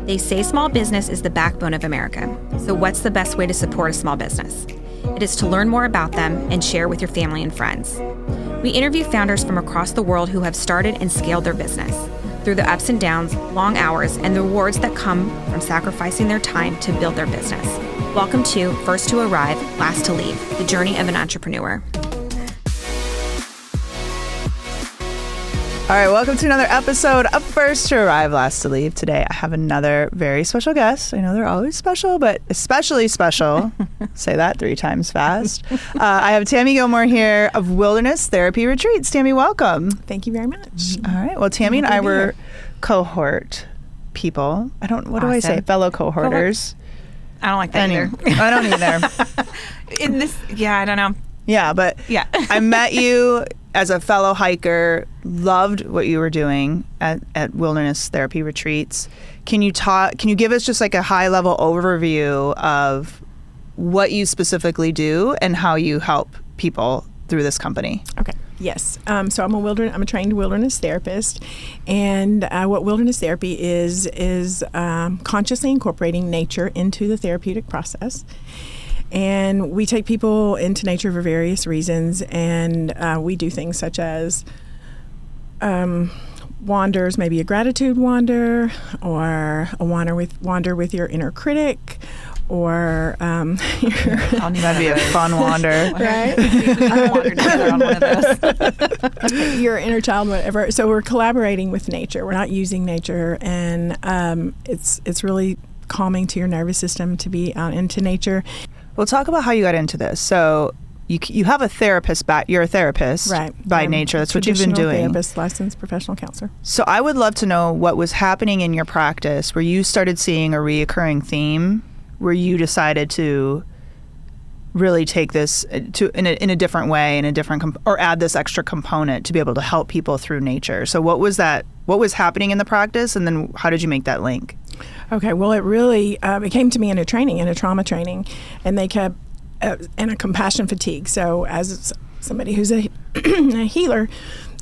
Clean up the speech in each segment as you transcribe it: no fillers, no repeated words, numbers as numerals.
They say small business is the backbone of America. So what's the best way to support a small business? It is to learn more about them and share with your family and friends. We interview founders from across the world who have started and scaled their business through the ups and downs, long hours, and the rewards that come from sacrificing their time to build their business. Welcome to First to Arrive, Last to Leave, the journey of an entrepreneur. All right, welcome to another episode of First to Arrive, Last to Leave. Today, I have another very special guest. I know they're always special, but especially special. Say that 3 times fast. I have Tami Gilmore here of Wilderness Therapy Retreats. Tami, welcome. Thank you very much. All right. Well, Tami and I were cohort people. What do I say? Fellow cohorters. I don't like that either. I don't either. I don't know. Yeah, but I met you as a fellow hiker, loved what you were doing at Wilderness Therapy Retreats. Can you give us just like a high level overview of what you specifically do and how you help people through this company? Okay. Yes. So I'm a trained wilderness therapist, and what wilderness therapy is consciously incorporating nature into the therapeutic process. And we take people into nature for various reasons, and we do things such as wanders, maybe a gratitude wander, or a wander with your inner critic, or that'd be a fun wander, right? Wander together on one of those. Your inner child, whatever. So we're collaborating with nature. We're not using nature, and it's really calming to your nervous system to be out into nature. Well, talk about how you got into this. So you have a therapist you're a therapist, right, by nature. That's what you've been doing. Therapist, licensed professional counselor. So I would love to know what was happening in your practice where you started seeing a reoccurring theme, where you decided to really take this in a different way, or add this extra component to be able to help people through nature. So what was that? What was happening in the practice, and then how did you make that link? Okay, well, it really it came to me in a trauma training, and they kept in a compassion fatigue. So as somebody who's a healer,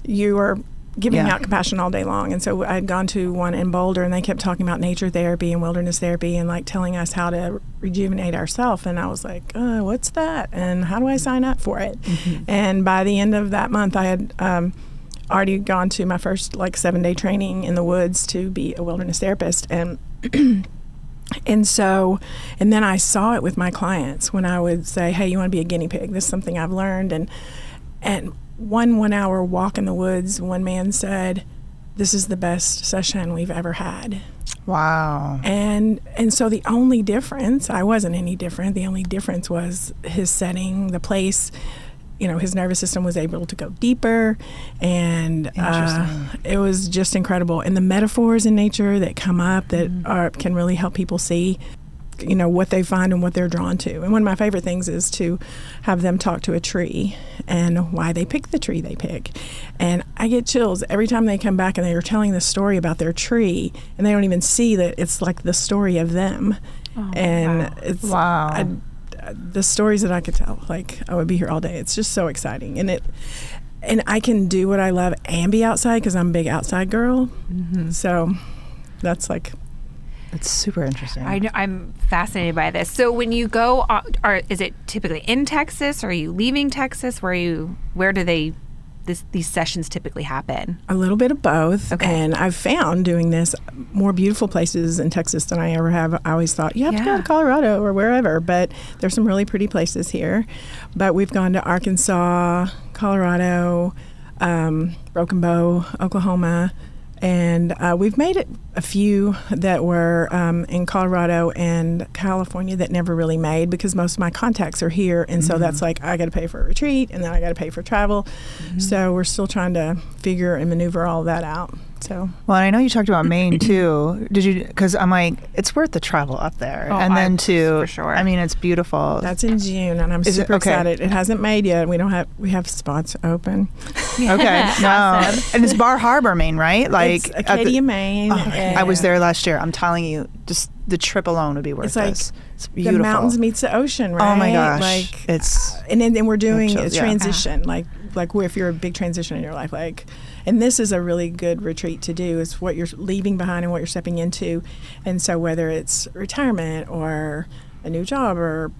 you are giving out compassion all day long. And so I had gone to one in Boulder, and they kept talking about nature therapy and wilderness therapy and like telling us how to rejuvenate ourselves. And I was like, what's that? And how do I sign up for it? Mm-hmm. And by the end of that month, I had already gone to my first 7-day training in the woods to be a wilderness therapist. And and then I saw it with my clients when I would say, hey, you want to be a guinea pig? This is something I've learned. And 1 hour walk in the woods, one man said, this is the best session we've ever had. Wow. And so the only difference, I wasn't any different. The only difference was his setting, the place. His nervous system was able to go deeper, and it was just incredible. And the metaphors in nature that come up that can really help people see, what they find and what they're drawn to. And one of my favorite things is to have them talk to a tree and why they pick the tree they pick. And I get chills every time they come back and they are telling the story about their tree, and they don't even see that it's like the story of them. Oh, and wow. It's wow. The stories that I could tell, I would be here all day. It's just so exciting. And I can do what I love and be outside because I'm a big outside girl. Mm-hmm. So that's it's super interesting. I'm fascinated by this. So when you go, is it typically in Texas? Or are you leaving Texas? Where do these sessions typically happen? A little bit of both. Okay. And I've found doing this more beautiful places in Texas than I ever have. I always thought you have to go to Colorado or wherever, but there's some really pretty places here. But we've gone to Arkansas, Colorado, Broken Bow, Oklahoma, and we've made it a few that were in Colorado and California that never really made because most of my contacts are here. And so that's I got to pay for a retreat, and then I got to pay for travel. Mm-hmm. So we're still trying to figure and maneuver all that out. So well, I know you talked about Maine too. Did you? Because I'm it's worth the travel up there, for sure. I mean, it's beautiful. That's in June, and I'm super excited. It hasn't made yet. We have spots open. Okay, no, and it's Bar Harbor, Maine, right? It's Acadia, Maine. I was there last year. I'm telling you, just the trip alone would be worth this. It's beautiful. The mountains meets the ocean, right? Oh my gosh, and then we're doing a transition. like if you're a big transition in your life, like, and this is a really good retreat to do, is what you're leaving behind and what you're stepping into. And so whether it's retirement or a new job or,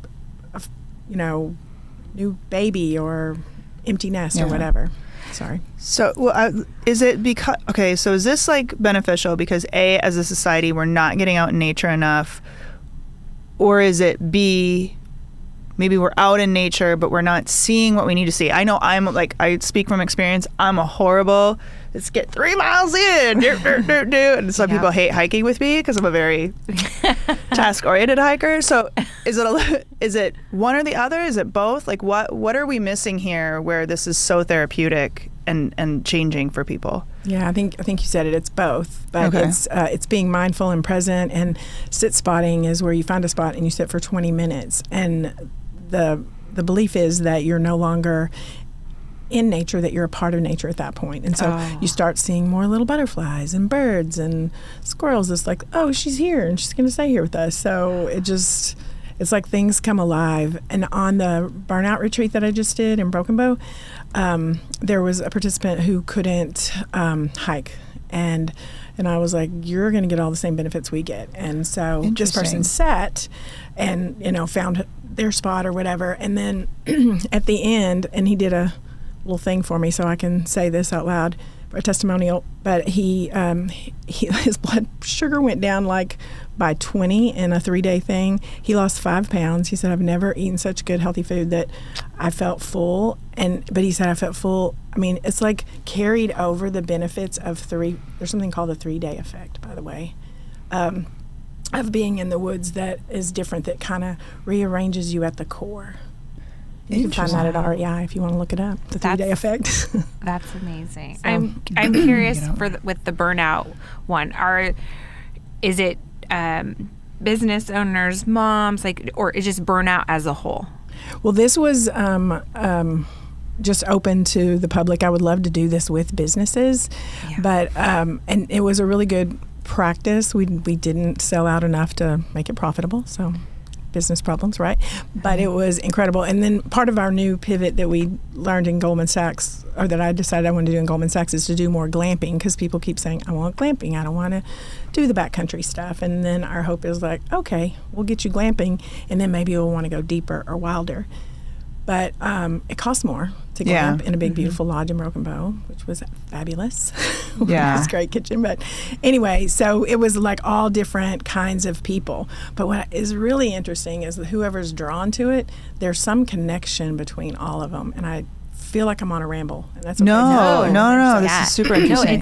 new baby or empty nest or whatever. Sorry. So is it because, so is this like beneficial because A, as a society, we're not getting out in nature enough, or is it B, maybe we're out in nature, but we're not seeing what we need to see? I know I speak from experience. I'm a horrible, let's get 3 miles in. And some people hate hiking with me because I'm a very task-oriented hiker. So is it one or the other? Is it both? Like what are we missing here where this is so therapeutic and changing for people? Yeah, I think you said it. It's both, but it's being mindful and present. And sit spotting is where you find a spot and you sit for 20 minutes. And the belief is that you're no longer in nature, that you're a part of nature at that point. And so you start seeing more little butterflies and birds and squirrels. It's like, oh, she's here and she's going to stay here with us. So it's like things come alive. And on the burnout retreat that I just did in Broken Bow, there was a participant who couldn't hike. And I was like, you're going to get all the same benefits we get. And so this person sat and, found their spot or whatever. And then at the end, and he did a little thing for me so I can say this out loud, a testimonial, but his blood sugar went down like by 20 in a 3-day thing. He lost 5 pounds. He said, I've never eaten such good healthy food that I felt full. But he said I felt full. I mean, it's like carried over the benefits of there's something called the 3-day effect, by the way, of being in the woods that is different, that kind of rearranges you at the core. You can find that at REI if you want to look it up. The 3-day effect. That's amazing. So, I'm curious with the burnout one. Is it business owners, moms, or is just burnout as a whole? Well, this was just open to the public. I would love to do this with businesses, but and it was a really good practice. We didn't sell out enough to make it profitable, so. Business problems, right? But it was incredible. And then part of our new pivot that we learned in Goldman Sachs, or that I decided I wanted to do in Goldman Sachs, is to do more glamping, because people keep saying, I want glamping. I don't want to do the backcountry stuff. And then our hope is like, okay, we'll get you glamping, and then maybe you'll want to go deeper or wilder. But it costs more to glamp in a big, beautiful lodge in Broken Bow, which was fabulous. Yeah. It was a great kitchen. But anyway, so it was like all different kinds of people. But what is really interesting is that whoever's drawn to it, there's some connection between all of them. And I feel like I'm on a ramble. And that's okay. No. This is super interesting.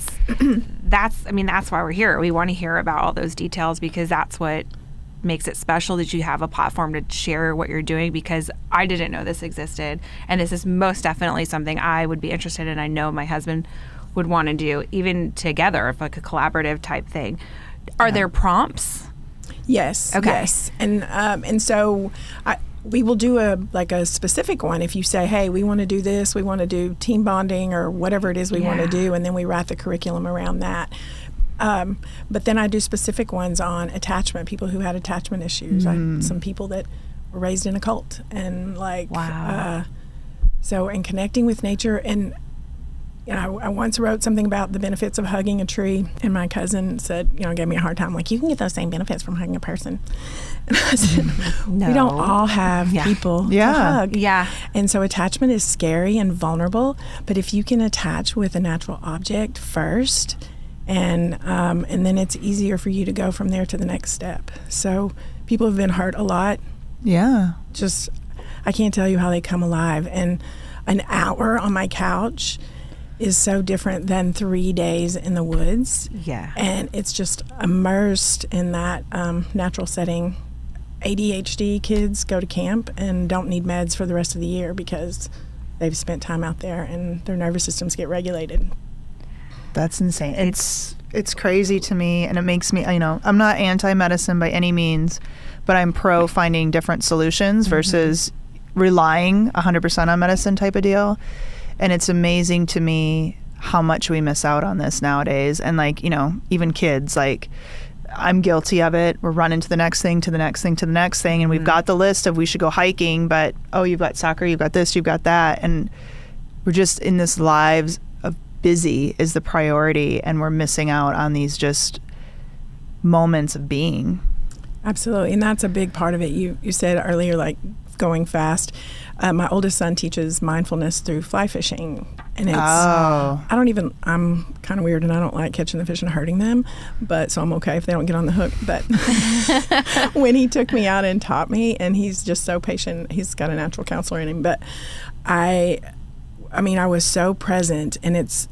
That's why we're here. We want to hear about all those details, because that's what makes it special, that you have a platform to share what you're doing, because I didn't know this existed, and this is most definitely something I would be interested in. I know my husband would want to do, even together, if like a collaborative type thing. Are there prompts? Yes. Okay. Yes. And so we will do a specific one. If you say, hey, we want to do this, we want to do team bonding or whatever it is we want to do, and then we write the curriculum around that. But then I do specific ones on attachment, people who had attachment issues. Some people that were raised in a cult, and so connecting with nature. And I once wrote something about the benefits of hugging a tree, and my cousin said, gave me a hard time, like, you can get those same benefits from hugging a person. And I said, no. We don't all have people to hug. Yeah. And so attachment is scary and vulnerable, but if you can attach with a natural object first, and then it's easier for you to go from there to the next step. So people have been hurt a lot. Yeah. Just, I can't tell you how they come alive. And an hour on my couch is so different than 3 days in the woods. Yeah. And it's just immersed in that natural setting. ADHD kids go to camp and don't need meds for the rest of the year because they've spent time out there and their nervous systems get regulated. That's insane. It's crazy to me, and it makes me, I'm not anti-medicine by any means, but I'm pro finding different solutions versus relying 100% on medicine type of deal. And it's amazing to me how much we miss out on this nowadays. And even kids, I'm guilty of it. We're running to the next thing, to the next thing, to the next thing. And we've got the list of we should go hiking, but, you've got soccer, you've got this, you've got that. And we're just in this lives of busy is the priority, and we're missing out on these just moments of being. Absolutely, and that's a big part of it. You said earlier, like going fast. My oldest son teaches mindfulness through fly fishing, and it's I'm kind of weird, and I don't like catching the fish and hurting them, but so I'm okay if they don't get on the hook. But when he took me out and taught me, and he's just so patient, he's got a natural counselor in him. But I mean, I was so present, and it's.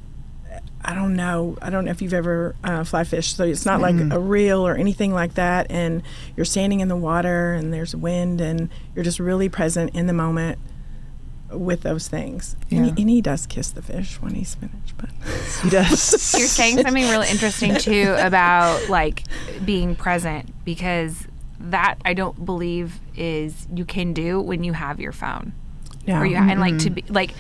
I don't know if you've ever fly fished, so it's not like a reel or anything like that, and you're standing in the water and there's wind and you're just really present in the moment with those things. Yeah. And he does kiss the fish when he's finished, but he does. You're saying something really interesting too about like being present, because that I don't believe is you can do when you have your phone. Yeah. Or and like to be like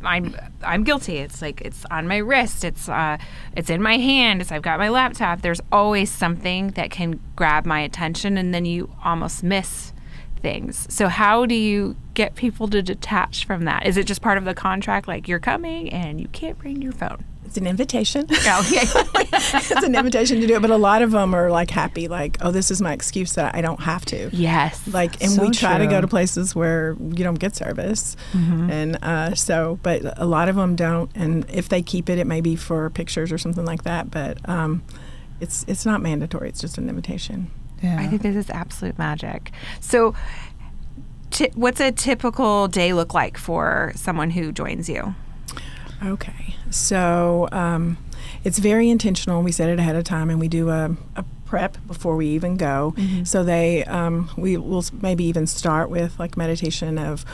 I'm guilty. It's like it's on my wrist. It's in my hand. I've got my laptop. There's always something that can grab my attention, and then you almost miss things. So how do you get people to detach from that? Is it just part of the contract, like you're coming and you can't bring your phone? It's an invitation. Oh, yeah. It's an invitation to do it, but a lot of them are like happy, like, oh, this is my excuse that I don't have to. Yes. Like, and so we try to true. go to places where you don't get service, and but a lot of them don't. And if they keep it, it may be for pictures or something like that. But it's not mandatory. It's just an invitation. Yeah. I think this is absolute magic. So, what's a typical day look like for someone who joins you? Okay. So it's very intentional. We set it ahead of time, and we do a prep before we even go. So we will maybe even start with like meditation of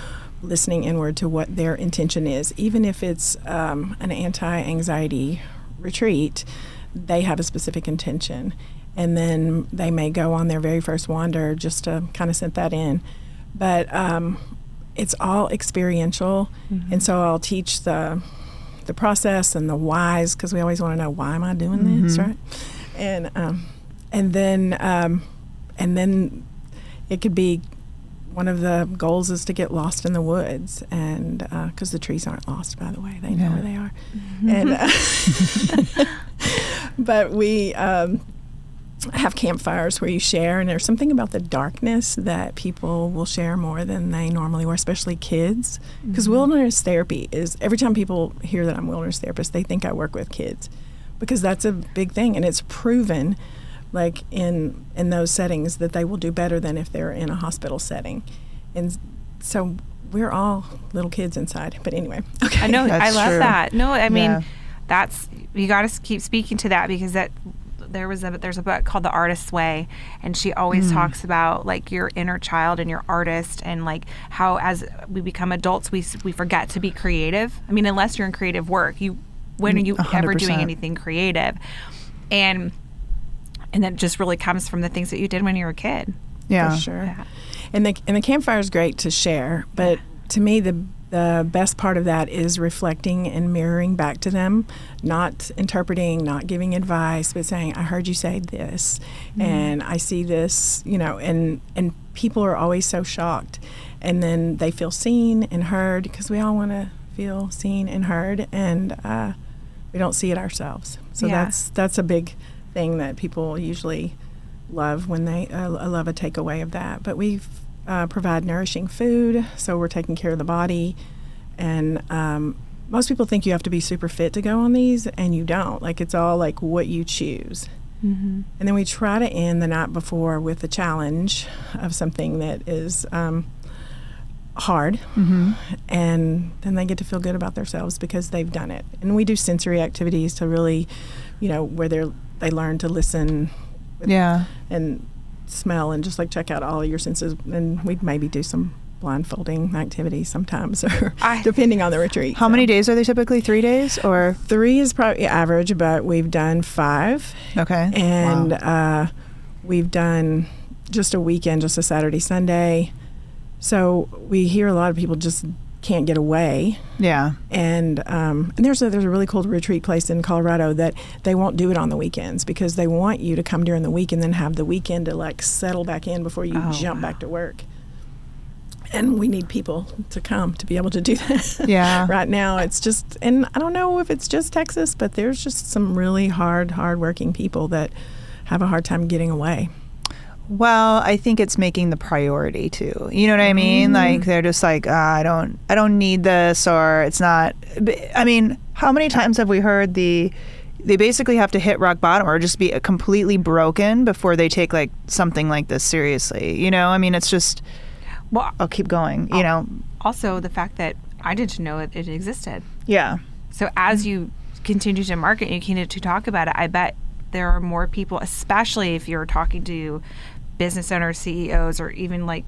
listening inward to what their intention is. Even if it's an anti-anxiety retreat, they have a specific intention. And then they may go on their very first wander just to kind of set that in. But it's all experiential. And so I'll teach the process and the whys, because we always want to know, why am I doing this, right? And then it could be, one of the goals is to get lost in the woods, and because the trees aren't lost, by the way, they know where they are. And but we have campfires where you share, and there's something about the darkness that people will share more than they normally will, especially kids. Because wilderness therapy is, every time people hear that I'm a wilderness therapist, they think I work with kids, because that's a big thing, and it's proven, like in those settings, that they will do better than if they're in a hospital setting. And so we're all little kids inside. But anyway, okay. I know, I love true. that. No, I mean, that's, you got to keep speaking to that, because that. There's a book called The Artist's Way, and she always talks about like your inner child and your artist, and like how as we become adults we forget to be creative. I mean, unless you're in creative work, when are you 100%. ever doing anything creative? And that just really comes from the things that you did when you were a kid. Yeah, for sure. Yeah. And the campfire is great to share, but to me the best part of that is reflecting and mirroring back to them, not interpreting, not giving advice, but saying, I heard you say this, and I see this, and people are always so shocked. And then they feel seen and heard, because we all want to feel seen and heard, and we don't see it ourselves. So that's a big thing that people usually love when they love a takeaway of that. But we provide nourishing food, so we're taking care of the body. And most people think you have to be super fit to go on these, and you don't. Like, it's all like what you choose. And then we try to end the night before with a challenge of something that is hard, and then they get to feel good about themselves because they've done it. And we do sensory activities to really, where they learn to listen, and smell, and just like check out all of your senses. And we'd maybe do some blindfolding activities sometimes, or depending on the retreat. How many days are they typically? 3 days, or 3 is probably average, but we've done 5. Okay. And we've done just a weekend, just a Saturday, Sunday. So we hear a lot of people just can't get away. Yeah. And there's a really cool retreat place in Colorado that they won't do it on the weekends, because they want you to come during the week and then have the weekend to like settle back in before you jump back to work. And we need people to come to be able to do that. Yeah. Right now, it's just, and I don't know if it's just Texas, but there's just some really hard-working people that have a hard time getting away. Well, I think it's making the priority too. You know what I mean? Like they're just like, I don't need this, or it's not. I mean, how many times have we heard they basically have to hit rock bottom or just be completely broken before they take like something like this seriously? You know, I mean, it's just. Well, I'll keep going. You know. Also, the fact that I didn't know it existed. Yeah. So as you continue to market and you continue to talk about it, I bet there are more people, especially if you're talking to business owners, CEOs, or even like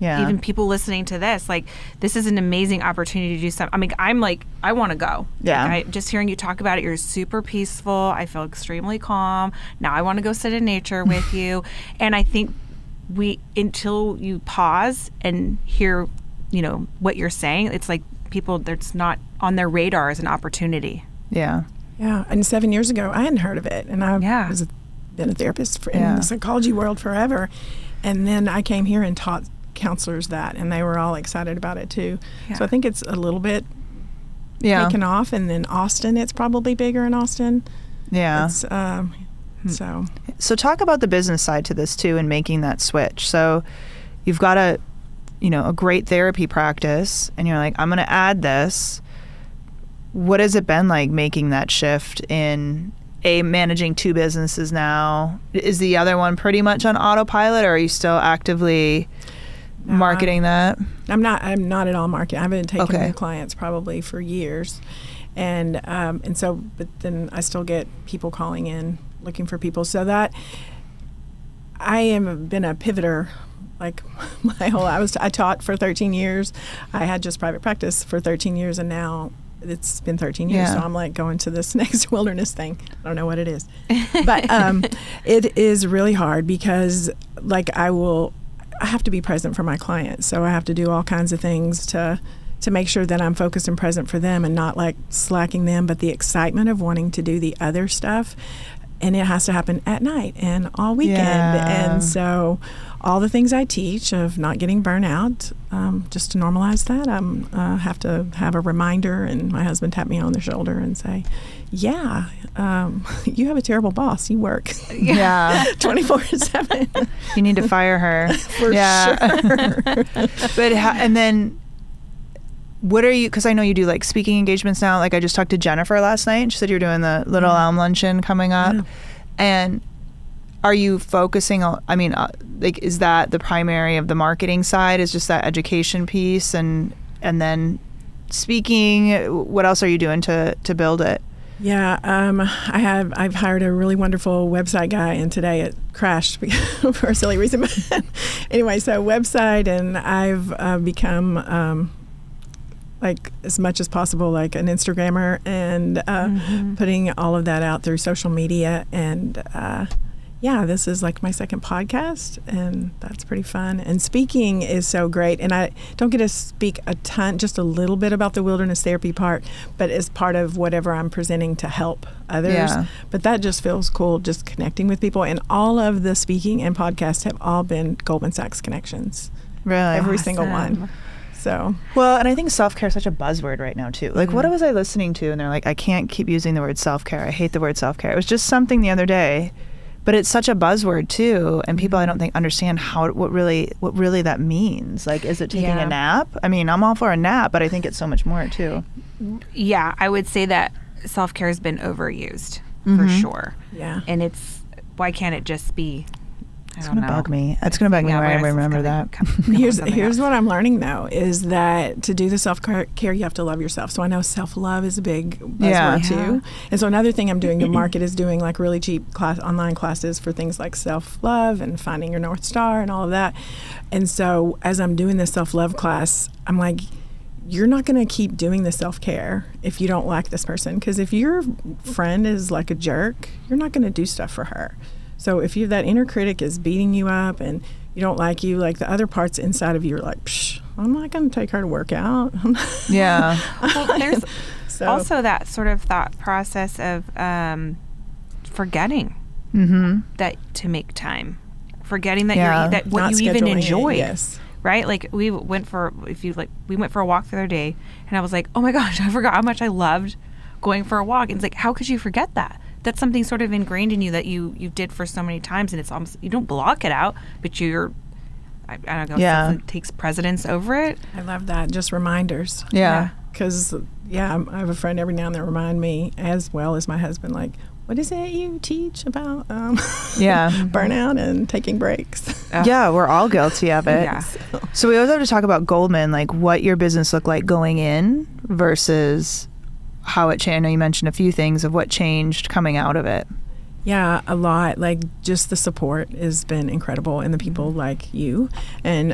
even people listening to this. Like, this is an amazing opportunity to do something. I mean, I'm like, I want to go. Yeah. Like, just hearing you talk about it, you're super peaceful. I feel extremely calm. Now I want to go sit in nature with you. And I think until you pause and hear, you know, what you're saying, it's like people, that's not on their radar as an opportunity. Yeah. Yeah. And 7 years ago, I hadn't heard of it. And I been a therapist in the psychology world forever. And then I came here and taught counselors that, and they were all excited about it too. Yeah. So I think it's a little bit taken off. And then Austin, it's probably bigger in Austin. Yeah. It's, So talk about the business side to this too, and making that switch. So you've got a great therapy practice, and you're like, I'm going to add this. What has it been like making that shift in managing two businesses now? Is the other one pretty much on autopilot, or are you still actively marketing that? I'm not at all marketing. I've been taking new clients probably for years. And so, but then I still get people calling in looking for people. So that I have been a pivoter like my whole, I taught for 13 years. I had just private practice for 13 years, and now it's been 13 years. So I'm like going to this next wilderness thing. I don't know what it is, but it is really hard because like I have to be present for my clients. So I have to do all kinds of things to make sure that I'm focused and present for them and not like slacking them, but the excitement of wanting to do the other stuff. And it has to happen at night and all weekend. Yeah. And so all the things I teach of not getting burnt out, just to normalize that, I have to have a reminder, and my husband tap me on the shoulder and say, you have a terrible boss. You work 24/7. You need to fire her. For sure. But and then what are you, because I know you do like speaking engagements now. Like I just talked to Jennifer last night, and she said you're doing the Little Elm Luncheon coming up. Yeah. And are you focusing on, I mean, like, is that the primary of the marketing side, is just that education piece, and then speaking? What else are you doing to build it? Yeah, I've hired a really wonderful website guy, and today it crashed for a silly reason. But anyway, so website, and I've become like as much as possible like an Instagrammer, and putting all of that out through social media. And this is like my second podcast, and that's pretty fun. And speaking is so great. And I don't get to speak a ton, just a little bit about the wilderness therapy part, but as part of whatever I'm presenting to help others. Yeah. But that just feels cool, just connecting with people. And all of the speaking and podcasts have all been Goldman Sachs connections. Really? Every single one. So well, and I think self-care is such a buzzword right now too. Like, what was I listening to? And they're like, I can't keep using the word self-care. I hate the word self-care. It was just something the other day, but it's such a buzzword too, and people I don't think understand what really that means. Like, is it taking a nap? I mean, I'm all for a nap, but I think it's so much more too. Yeah, I would say that self-care has been overused for sure. Yeah, and why can't it just be? It's going to bug me. It's going to bug me when I remember that. Here's what I'm learning, though, is that to do the self-care, you have to love yourself. So I know self-love is a big buzzword, too. And so another thing I'm doing to market is doing, like, really cheap online classes for things like self-love and finding your North Star and all of that. And so as I'm doing this self-love class, I'm like, you're not going to keep doing the self-care if you don't like this person. Because if your friend is, like, a jerk, you're not going to do stuff for her. So if that inner critic is beating you up and you don't like you, like the other parts inside of you are like, psh, I'm not going to take her to work out. Yeah. Well, there's also that sort of thought process of forgetting that to make time, forgetting that that what you even enjoy. Yes. right? Like we went for a walk the other day, and I was like, oh my gosh, I forgot how much I loved going for a walk. And it's like, how could you forget that? That's something sort of ingrained in you that you did for so many times, and it's almost, you don't block it out, but I don't know, something takes precedence over it. I love that. Just reminders. Yeah. Because, I have a friend every now and then remind me, as well as my husband, like, what is it you teach about burnout and taking breaks? Yeah, we're all guilty of it. Yeah. So we always have to talk about Goldman, like what your business looked like going in versus how it changed. I know you mentioned a few things of what changed coming out of it. Yeah, a lot. Like, just the support has been incredible, and the people like you, and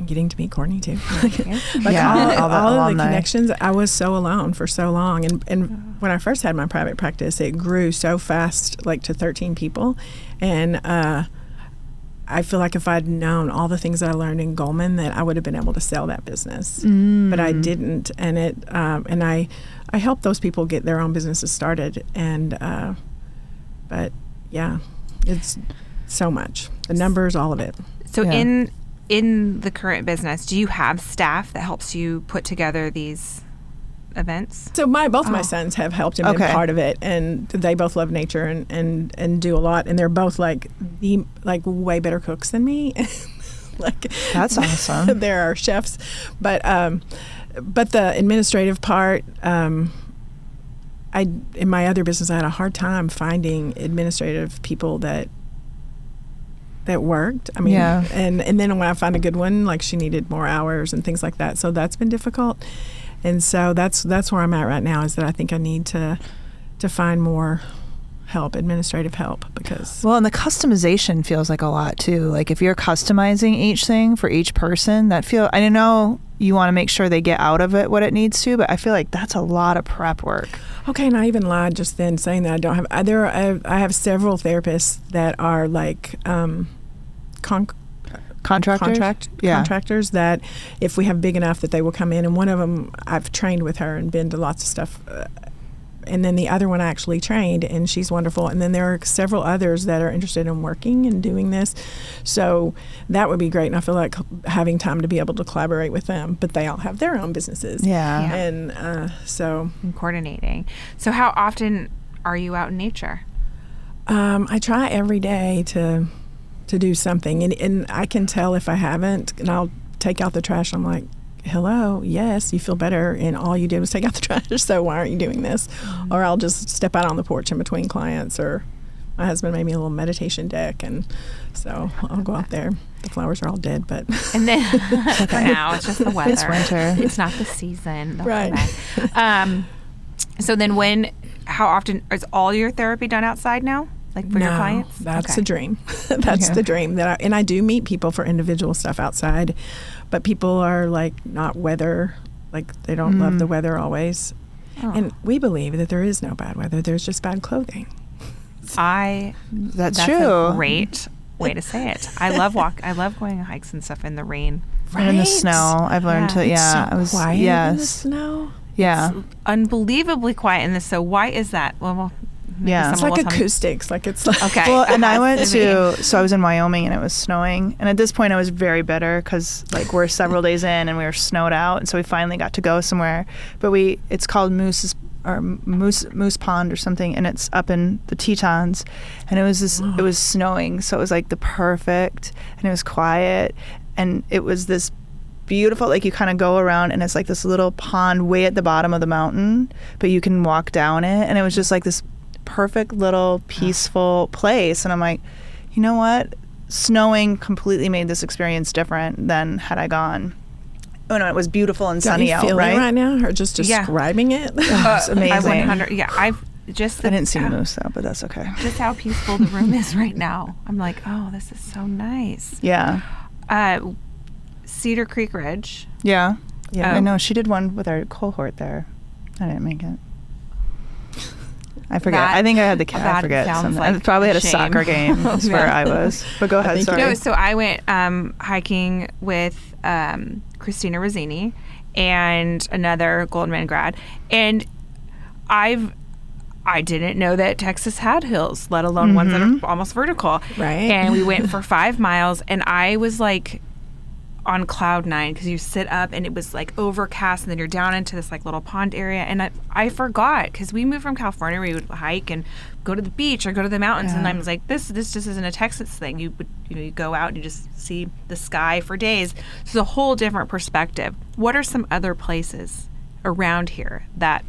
getting to meet Courtney too. All of the connections. I was so alone for so long, and when I first had my private practice, it grew so fast, like to 13 people, and I feel like if I'd known all the things that I learned in Goldman, that I would have been able to sell that business, but I didn't, and I helped those people get their own businesses started, and. But yeah, it's so much. The numbers, all of it. So in the current business, do you have staff that helps you put together these events? So both my sons have helped and been part of it, and they both love nature and do a lot, and they're both like way better cooks than me. Like, that's awesome. They're our chefs, but the administrative part. In my other business, I had a hard time finding administrative people that worked. I mean, and then when I found a good one, like, she needed more hours and things like that. So that's been difficult. And so that's where I'm at right now, is that I think I need to find more help, administrative help, because... Well, and the customization feels like a lot too. Like, if you're customizing each thing for each person, I know you want to make sure they get out of it what it needs to, but I feel like that's a lot of prep work. Okay, and I even lied just then saying that I don't have... I have several therapists that are like contractors that if we have big enough that they will come in, and one of them I've trained with her and been to lots of stuff, and then the other one I actually trained, and she's wonderful. And then there are several others that are interested in working and doing this. So that would be great. And I feel like having time to be able to collaborate with them, but they all have their own businesses. Yeah. And and coordinating. So how often are you out in nature? I try every day to do something. And I can tell if I haven't, and I'll take out the trash. I'm like, hello, yes, you feel better, and all you did was take out the trash, so why aren't you doing this? Mm-hmm. Or I'll just step out on the porch in between clients, or my husband made me a little meditation deck, and so I'll go out there. The flowers are all dead, but... And then, for now, it's just the weather. It's winter. It's not the season. Right. So then how often, is all your therapy done outside now? Like for your clients? That's the dream. That's the dream. And I do meet people for individual stuff outside, but people are like not weather, like they don't love the weather always. Oh. And we believe that there is no bad weather. There's just bad clothing. That's true. A great way to say it. I love going on hikes and stuff in the rain. Right? And in the snow. I've learned to, I was quiet in the snow. Yeah. It's unbelievably quiet in this. So why is that? Well, it's like acoustics. Like, it's like... Okay. Well, and I went so I was in Wyoming and it was snowing. And at this point I was very bitter because like we're several days in and we were snowed out. And so we finally got to go somewhere. But it's called Moose Pond or something. And it's up in the Tetons. And it was snowing. So it was like the perfect, and it was quiet. And it was this beautiful, like you kind of go around and it's like this little pond way at the bottom of the mountain, but you can walk down it. And it was just like this perfect little peaceful place, and I'm like, you know what, snowing completely made this experience different than had I gone. Oh no, it was beautiful and sunny out, right? Right now, or just describing it? It's amazing. I didn't see moose though, but that's okay. Just how peaceful the room is right now. I'm like, oh, this is so nice. Yeah. Cedar Creek Ridge. Yeah. I know she did one with our cohort there. I didn't make it. I forget. I think I had the cat. I forget something. I probably had a soccer game. That's where I was. But go ahead. Sorry. No, so I went hiking with Christina Rossini and another Goldman grad, and I didn't know that Texas had hills, let alone ones that are almost vertical. Right. And we went for 5 miles, and I was like on cloud nine because you sit up and it was like overcast and then you're down into this like little pond area. And I forgot because we moved from California where you would hike and go to the beach or go to the mountains. And I was like, this just isn't a Texas thing. You go out and you just see the sky for days. So it's a whole different perspective. What are some other places around here that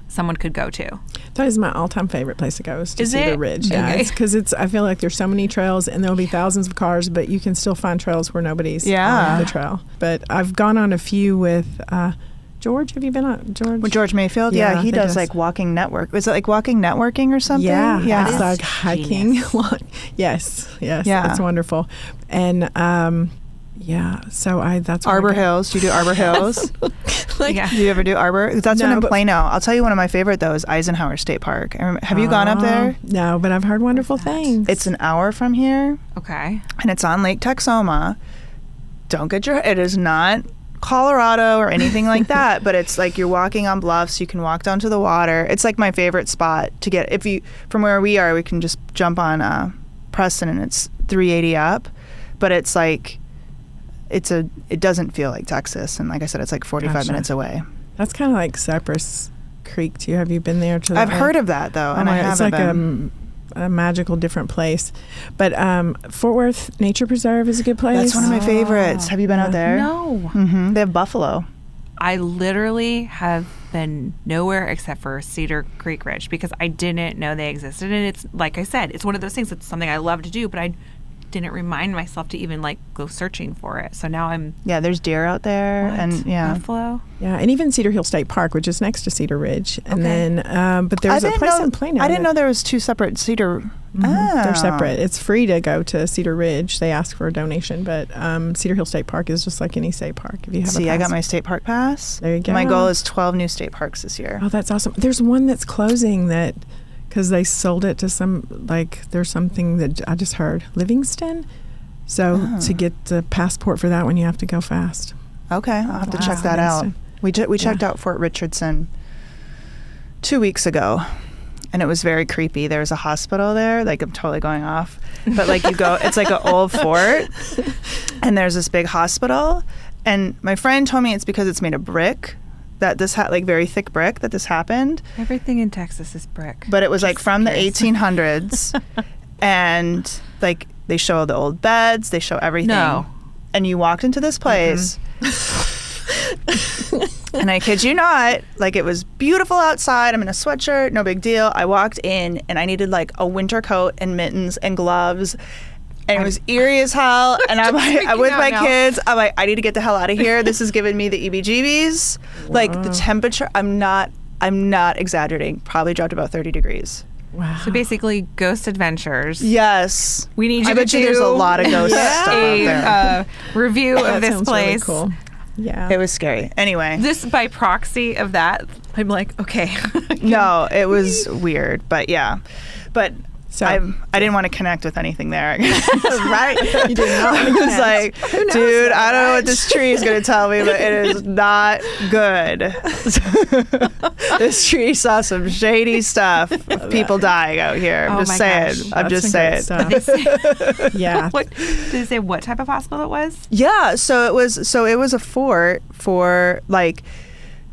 someone could go to? That is my all-time favorite place to go is to Cedar it? Ridge. Yeah, Okay. it's because I feel like there's so many trails and there'll be thousands of cars, but you can still find trails where nobody's on the trail. But I've gone on a few with George. Have you been on George? With George Mayfield? Yeah, he does like walking network. Is it like walking networking or something? Yeah. It's like Genius. hiking. yes. Yeah. It's wonderful. And so that's Arbor Hills. Do you do Arbor Hills? Do you ever do Arbor? That's one in Plano. I'll tell you one of my favorite though is Eisenhower State Park. Have you gone up there? No, but I've heard wonderful things. It's an hour from here. Okay. And it's on Lake Texoma. It is not Colorado or anything like that, but it's like you're walking on bluffs. You can walk down to the water. It's like my favorite spot to get. From where we are, we can just jump on Preston and it's 380 up, but it's like, it doesn't feel like Texas. And like I said, it's like 45 minutes away. That's kind of like Cypress Creek too. Have you been there? I've heard of that though, and I haven't It's like been. a magical different place. But Fort Worth Nature Preserve is a good place. That's one of my favorites. Have you been out there? No. Mm-hmm. They have buffalo. I literally have been nowhere except for Cedar Creek Ridge because I didn't know they existed. And it's, like I said, it's one of those things that's something I love to do, but I didn't remind myself to even like go searching for it. So now I'm... Yeah, there's deer out there. What? And Buffalo? Yeah, and even Cedar Hill State Park, which is next to Cedar Ridge. And then, but there's a place in Plano. I didn't know there was two separate Cedar... They're separate. It's free to go to Cedar Ridge. They ask for a donation, but Cedar Hill State Park is just like any state park. If you have I got my state park pass. There you go. My goal is 12 new state parks this year. Oh, that's awesome. There's one that's closing because they sold it to there's something that I just heard. Livingston? So to get the passport for that one, you have to go fast. Okay, I'll have to check that out. We checked out Fort Richardson 2 weeks ago, and it was very creepy. There was a hospital there. Like, I'm totally going off, but like you go, it's like an old fort, and there's this big hospital. And my friend told me it's because it's made of brick. That this had like very thick brick that this happened. Everything in Texas is brick. But it was like from the 1800s, and like. They show the old beds. They show everything. No. And you walked into this place. And I kid you not, like it was beautiful outside. I'm in a sweatshirt. No big deal. I walked in and I needed like a winter coat and mittens and gloves. And it was eerie as hell. And I'm with my kids. I'm like, I need to get the hell out of here. This is giving me the EBGBs. Wow. Like the temperature, I'm not exaggerating. Probably dropped about 30 degrees. Wow. So basically, Ghost Adventures. Yes. We need you I to bet you there's a lot of ghost stuff out there. Review of this place. Really cool. Yeah. It was scary. Anyway. This by proxy of that, I'm like, okay. No, it was weird, but yeah. But so, I didn't want to connect with anything there. Right. You did not. I was like, dude, I don't know what this tree is going to tell me, but it is not good. This tree saw some shady stuff. People dying out here. I'm just saying. Gosh. I'm just saying. Yeah. What did they say? What type of hospital it was? Yeah. So it was a fort for like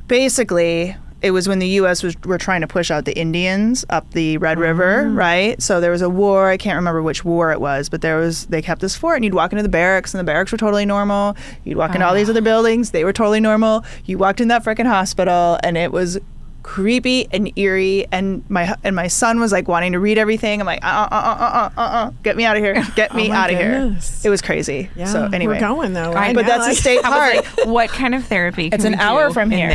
basically. It was when the U.S. were trying to push out the Indians up the Red River, right? So there was a war. I can't remember which war it was, but they kept this fort, and you'd walk into the barracks, and the barracks were totally normal. You'd walk into all these other buildings. They were totally normal. You walked in that frickin' hospital, and it was creepy and eerie, and my son was like wanting to read everything. I'm like, get me out of here, get me out of here. It was crazy. Yeah, so anyway, we're going though, right? But that's a state park. Like, what kind of therapy? It's an hour from here.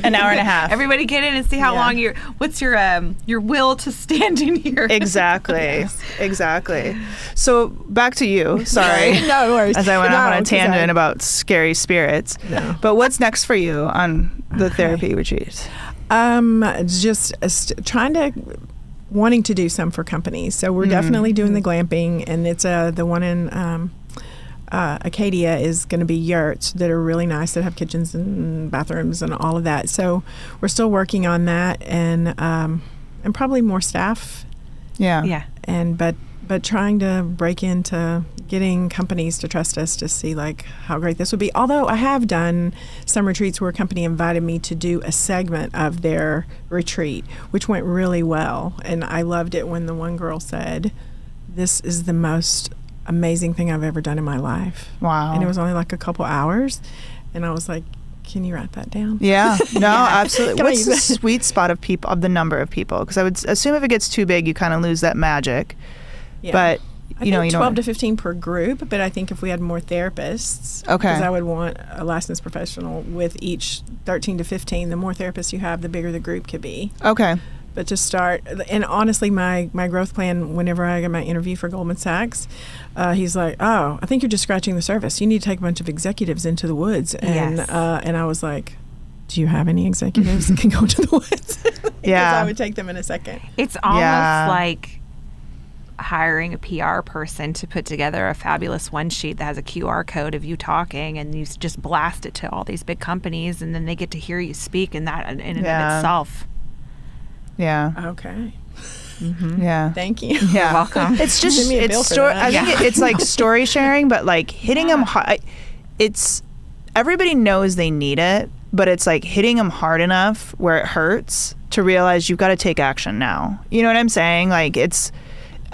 An hour and a half. Everybody get in and see how long what's your will to stand in here. Exactly. Exactly. So back to you. Sorry. No worries. As I went off on a tangent about scary spirits. No. But what's next for you on the therapy retreat? Just wanting to do some for companies. So we're definitely doing the glamping, and it's the one in Acadia is going to be yurts that are really nice, that have kitchens and bathrooms and all of that. So we're still working on that, and probably more staff. Yeah. Yeah. And but trying to break into getting companies to trust us to see like how great this would be. Although I have done some retreats where a company invited me to do a segment of their retreat, which went really well. And I loved it when the one girl said, "This is the most amazing thing I've ever done in my life." Wow. And it was only like a couple hours. And I was like, can you write that down? Yeah. No, absolutely. Can I What's use the that? sweet spot of people, of the number of people? Because I would assume if it gets too big, you kind of lose that magic. Yeah. But I you know, think 12 to 15 per group, but I think if we had more therapists, Okay. because I would want a licensed professional with each 13 to 15, the more therapists you have, the bigger the group could be. Okay. But to start, and honestly, my growth plan, whenever I get my interview for Goldman Sachs, he's like, "Oh, I think you're just scratching the surface. You need to take a bunch of executives into the woods." And Yes. and I was like, "Do you have any executives that can go into the woods?" Because Yeah. I would take them in a second. It's almost Yeah. like hiring a PR person to put together a fabulous one sheet that has a QR code of you talking, and you just blast it to all these big companies, and then they get to hear you speak, and that in and of Yeah. itself. Yeah. Okay. Yeah. Thank you. Yeah. You're welcome. It's just Send me a bill it's for story. that. I think Yeah. it's like story sharing, but like hitting them hard. It's everybody knows they need it, but it's like hitting them hard enough where it hurts to realize you've got to take action now. You know what I'm saying? Like it's,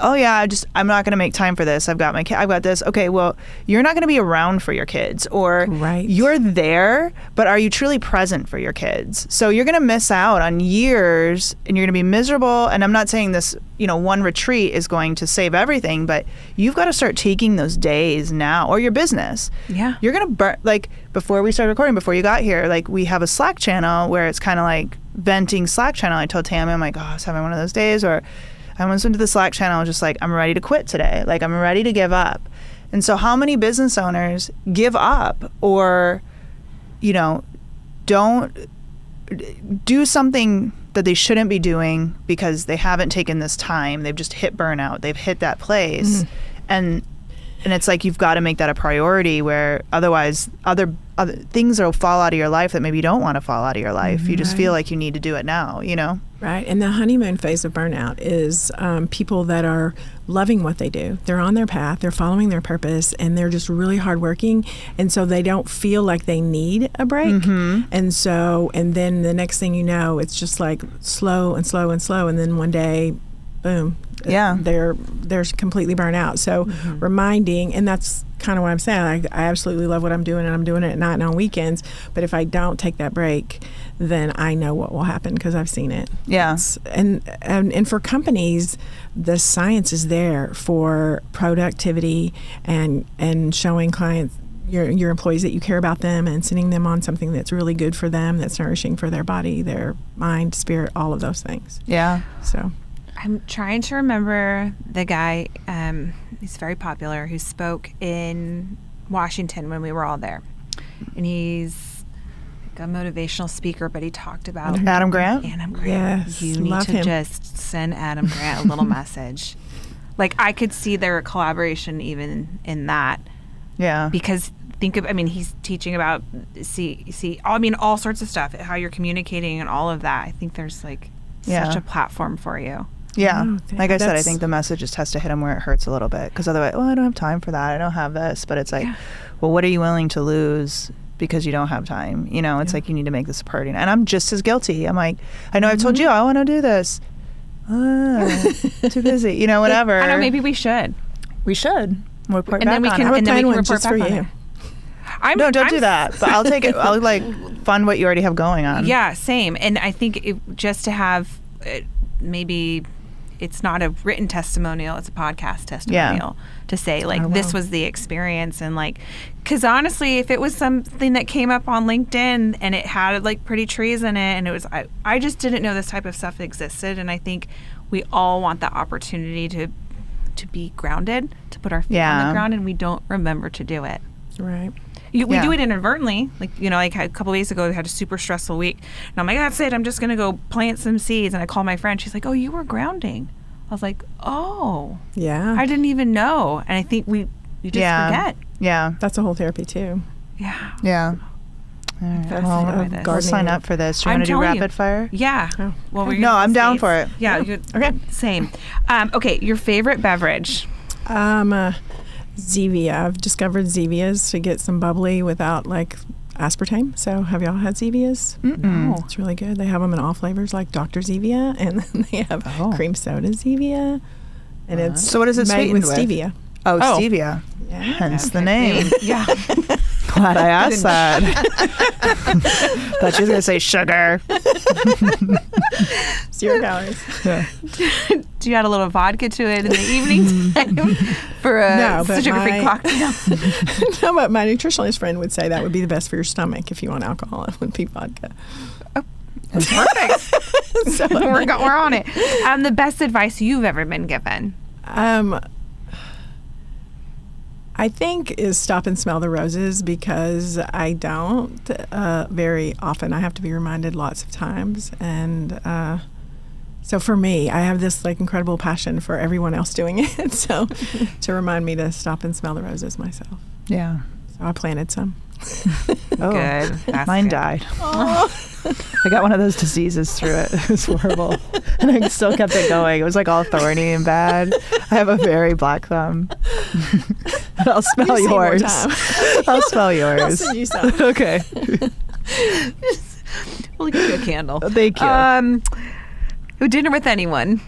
oh yeah, I'm not going to make time for this. I've got my kid. I've got this. Okay, well, you're not going to be around for your kids, or Right. you're there, but are you truly present for your kids? So you're going to miss out on years, and you're going to be miserable. And I'm not saying this, one retreat is going to save everything, but you've got to start taking those days now, or your business. Yeah. You're going to burn, like before we started recording, before you got here, like we have a Slack channel where it's kind of like venting Slack channel. I told Tami, I'm like, oh, I was having one of those days, or I went into the Slack channel just like, I'm ready to quit today. Like, I'm ready to give up. And so how many business owners give up or, don't do something that they shouldn't be doing because they haven't taken this time. They've just hit burnout. They've hit that place. And it's like, you've got to make that a priority, where otherwise other things will fall out of your life that maybe you don't want to fall out of your life. You just feel like you need to do it now, Right. And the honeymoon phase of burnout is people that are loving what they do. They're on their path, they're following their purpose, and they're just really hardworking. And so they don't feel like they need a break. And then the next thing you know, it's just like slow and slow and slow. And then one day, boom. Yeah. They're completely burnt out. So reminding, and that's kind of what I'm saying. I absolutely love what I'm doing, and I'm doing it at night and on weekends. But if I don't take that break, then I know what will happen because I've seen it. Yeah. And for companies, the science is there for productivity and showing clients, your employees, that you care about them, and sending them on something that's really good for them, that's nourishing for their body, their mind, spirit, all of those things. Yeah. So I'm trying to remember the guy, he's very popular, who spoke in Washington when we were all there. And he's like a motivational speaker, but he talked about Adam Grant? Adam Grant. Yes, You need love to him. just send Adam Grant a little message. Like, I could see their collaboration even in that, Yeah. because he's teaching about all sorts of stuff, how you're communicating and all of that. I think there's like such a platform for you. Yeah. Oh, Like I said, I that's- think the message just has to hit them where it hurts a little bit. Because otherwise, I don't have time for that. I don't have this. But it's like, well, what are you willing to lose because you don't have time? It's like, you need to make this a priority. And I'm just as guilty. I'm like, I know I've told you I want to do this. Too busy. Whatever. I know, maybe we should. We should. Report And back then we on can- it. I would and then we plan can one report just back for on you. it. No, don't do that. But I'll take it. I'll fund what you already have going on. Yeah, same. And I think just to have maybe it's not a written testimonial, it's a podcast testimonial to say like, this was the experience. And like, because honestly, if it was something that came up on LinkedIn and it had like pretty trees in it, and it was, I just didn't know this type of stuff existed. And I think we all want the opportunity to be grounded, to put our feet on the ground, and we don't remember to do it. Right. We do it inadvertently. Like, like a couple of days ago, we had a super stressful week. And I'm like, that's it. I'm just going to go plant some seeds. And I called my friend. She's like, oh, you were grounding. I was like, oh. Yeah. I didn't even know. And I think we just forget. Yeah. That's a whole therapy too. Yeah. Yeah. All right. Fascinated Well, by of this. we'll sign gardening. up for this. Do you I'm want to do telling you. rapid fire? Yeah. Oh. Well, we're No, gonna I'm down save. for it. Yeah. Okay. Same. Okay. Your favorite beverage? Zevia. I've discovered Zevias to get some bubbly without like aspartame. So have y'all had Zevias? No. It's really good. They have them in all flavors like Dr. Zevia, and then they have cream soda Zevia. And it's So what is it made sweetened with with? stevia. Oh, stevia. Yeah. Hence the name. Yeah. Glad I asked that. Thought she was going to say sugar. 0 calories. Yeah. Do you add a little vodka to it in the evening time for a sugar-free cocktail? No, but my nutritionist friend would say that would be the best for your stomach if you want alcohol. It would be vodka. Perfect. So we're on it. The best advice you've ever been given? I think is stop and smell the roses, because I don't very often. I have to be reminded lots of times. And so for me, I have this like incredible passion for everyone else doing it. So to remind me to stop and smell the roses myself. Yeah. So I planted some. Oh, Good. That's mine good. died. I got one of those diseases through it. It was horrible. And I still kept it going. It was like all thorny and bad. I have a very black thumb. I'll smell You see more yours. time. I'll smell yours. I'll send you some. Okay. We'll give you a candle. Thank you. Dinner with anyone?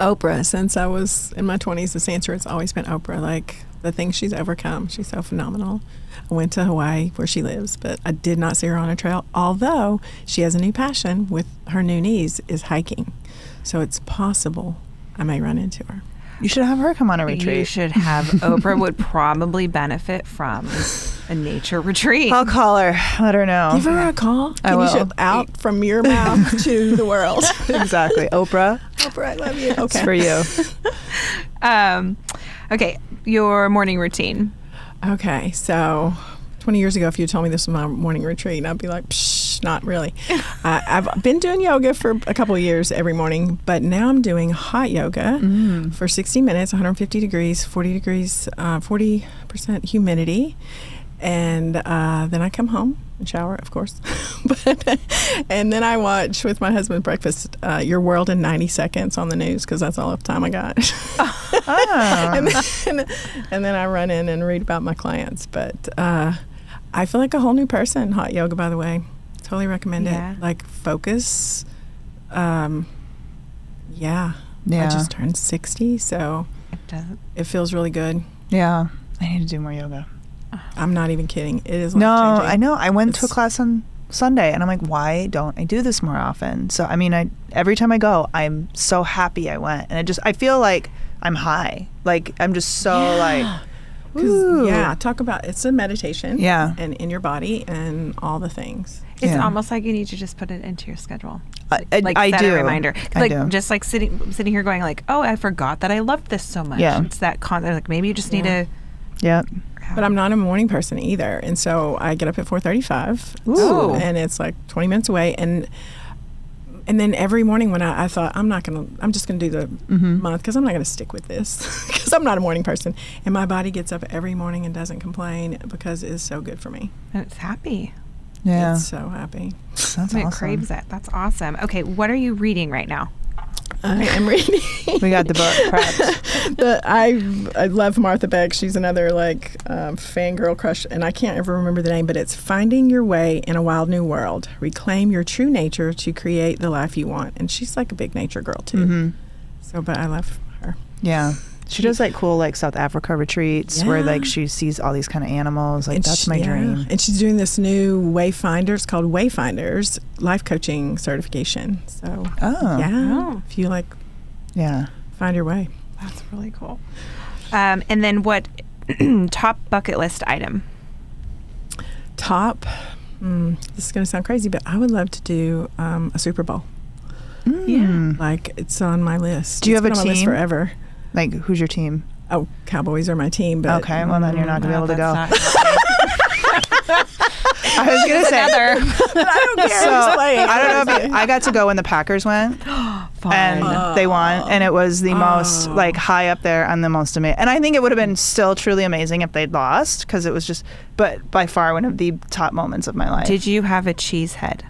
Oprah. Since I was in my 20s, this answer has always been Oprah. Like the things she's overcome, she's so phenomenal. I went to Hawaii where she lives, but I did not see her on a trail, although she has a new passion with her new knees is hiking. So it's possible I may run into her. You should have her come on a retreat. You should have. Oprah would probably benefit from a nature retreat. I'll call her. Let her know. Give her a call. I will. You should out from your mouth to the world. Exactly. Oprah, Oprah, I love you. it's Okay. for you. Okay, your morning routine. Okay, so 20 years ago, if you told me this was my morning retreat, I'd be like, psh, not really. I've been doing yoga for a couple of years every morning, but now I'm doing hot yoga for 60 minutes, 150 degrees, 40 degrees, 40% humidity. And then I come home and shower, of course. And then I watch with my husband breakfast, Your World in 90 Seconds on the news, because that's all the time I got. and then I run in and read about my clients. But I feel like a whole new person. Hot yoga, by the way. Totally recommend Yeah. it. Like focus. I just turned 60, so it feels really good. Yeah. I need to do more yoga. I'm not even kidding. It is No, life-changing. I know. I went to a class on Sunday and I'm like, why don't I do this more often? So, I mean, every time I go, I'm so happy I went. And I feel like I'm high. Like, I'm just so like, ooh. Yeah, talk about it's a meditation. Yeah. And in your body and all the things. It's Yeah. almost like you need to just put it into your schedule. I Set do. a reminder. I Like do. just like sitting here going like, oh, I forgot that I loved this so much. Yeah. It's that like maybe you just need Yeah. to. Yep. But I'm not a morning person either. And so I get up at 4:35. Ooh. And it's like 20 minutes away. And then every morning when I thought, I'm just going to do the month because I'm not going to stick with this because I'm not a morning person. And my body gets up every morning and doesn't complain because it is so good for me. And it's happy. Yeah. It's so happy. That's And it awesome. craves it. That's awesome. Okay, what are you reading right now? I am reading. We got the book prepped. I love Martha Beck. She's another like fangirl crush, and I can't ever remember the name, but it's Finding Your Way in a Wild New World. Reclaim your true nature to create the life you want. And she's like a big nature girl too. Mm-hmm. So, but I love her. Yeah. She does like cool like South Africa retreats where like she sees all these kind of animals. Like And that's my dream. And she's doing this new Wayfinders called Wayfinders life coaching certification. So Oh. if you like Yeah. find your way. That's really cool. And then what top bucket list item? Top. This is going to sound crazy, but I would love to do a Super Bowl. Yeah. Like it's on my list. Do you It's have a been on my list team? forever. Like who's your team? Oh, Cowboys are my team, but Okay, well then you're not gonna be able to go. That's not I was gonna say. another. I don't care. So who's playing. I don't know if I got to go when the Packers went and they won, and it was the most like high up there on the most amazing. And I think it would have been still truly amazing if they'd lost because it was just, but by far one of the top moments of my life. Did you have a cheese head?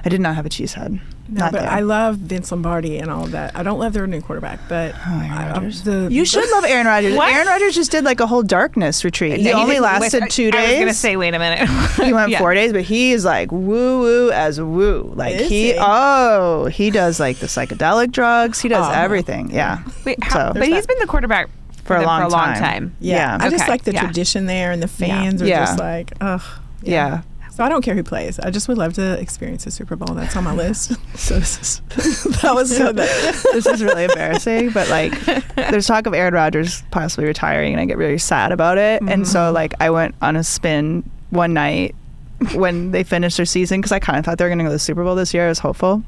I did not have a cheese head. No, but I love Vince Lombardi and all of that. I don't love their new quarterback, but Aaron Rodgers. You should love Aaron Rodgers. Aaron Rodgers just did like a whole darkness retreat. He only lasted 2 days. I was going to say, wait a minute. He went 4 days, but he is like woo as woo. Like he does like the psychedelic drugs. He does everything. Yeah. Wait, but he's been the quarterback for a long time. Yeah. I just like the tradition there, and the fans are just like, ugh. Yeah. So I don't care who plays. I just would love to experience a Super Bowl. That's on my list. So that was so this is really embarrassing, but like there's talk of Aaron Rodgers possibly retiring, and I get really sad about it. And so like I went on a spin one night when they finished their season, because I kind of thought they were going to go to the Super Bowl this year. I was hopeful.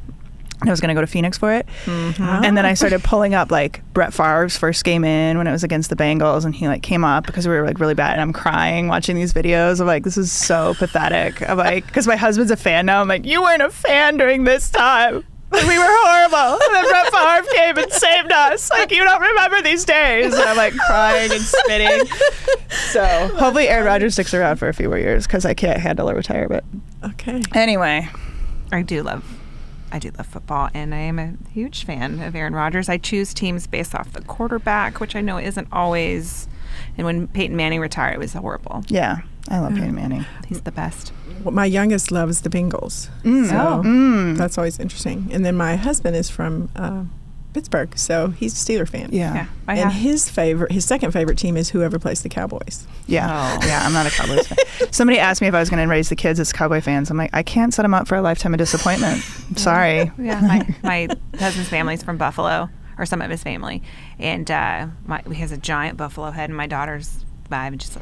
I was going to go to Phoenix for it. And then I started pulling up like Brett Favre's first game in when it was against the Bengals, and he like came up because we were like really bad, and I'm crying watching these videos. I'm like, this is so pathetic. I'm like, because my husband's a fan now. I'm like, you weren't a fan during this time. We were horrible. And then Brett Favre came and saved us. Like, you don't remember these days. And I'm like crying and spitting. So hopefully Aaron Rodgers sticks around for a few more years, because I can't handle a retirement. Okay. Anyway. I do love football, and I am a huge fan of Aaron Rodgers. I choose teams based off the quarterback, which I know isn't always. And when Peyton Manning retired, it was horrible. Yeah, I love Peyton Manning. He's the best. Well, my youngest loves the Bengals, so that's always interesting. And then my husband is from Pittsburgh, so he's a Steeler fan. Yeah. And his second favorite team is whoever plays the Cowboys. Yeah. Yeah, I'm not a Cowboys fan. Somebody asked me if I was going to raise the kids as Cowboy fans. I'm like, I can't set them up for a lifetime of disappointment. Sorry. Yeah, my husband's family's from Buffalo, or some of his family, and he has a giant buffalo head, and my daughter's 5 and just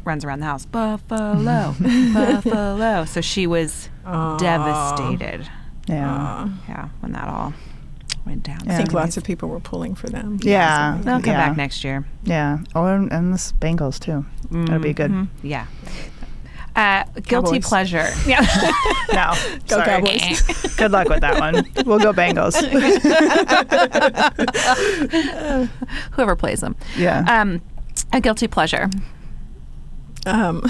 runs around the house, Buffalo, Buffalo. So she was devastated. Yeah. Yeah, when that all went down. I think lots of people were pulling for them. Yeah. They'll come back next year. Yeah. And the Bengals, too. That'll be good. Mm-hmm. Yeah. Guilty pleasure. Yeah. No. Go sorry. Cowboys. Good luck with that one. We'll go Bengals. Whoever plays them. Yeah. A guilty pleasure. That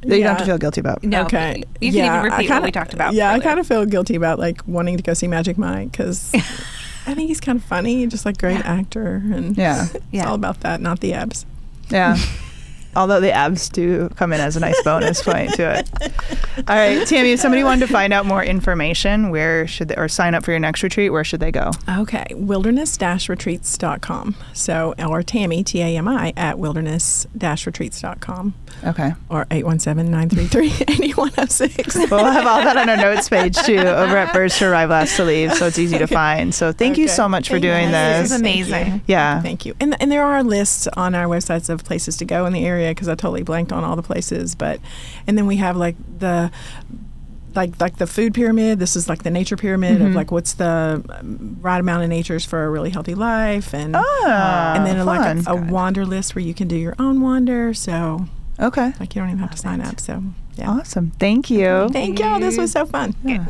you don't have to feel guilty about. No. Okay. You can even repeat what we talked about. Yeah, earlier. I kind of feel guilty about like wanting to go see Magic Mike, because I think he's kind of funny, just like great actor, and it's all about that, not the abs. Yeah. Although the abs do come in as a nice bonus point to it. All right, Tami, if somebody wanted to find out more information, where should they, or sign up for your next retreat, where should they go? Okay, wilderness-retreats.com. So, or Tami, T-A-M-I, at wilderness-retreats.com. Okay. Or 817-933-8106. We'll have all that on our notes page, too, over at Birds to Arrive, Last to Leave, so it's easy to find. So thank you so much for doing this. This is amazing. Yeah. Thank you. And there are lists on our websites of places to go in the area, because I totally blanked on all the places. And then we have like the food pyramid. This is like the nature pyramid of like what's the right amount of natures for a really healthy life, and then like a wander list where you can do your own wander. So like you don't even have to sign up. So awesome. Thank you. Thank you. This was so fun. Yeah.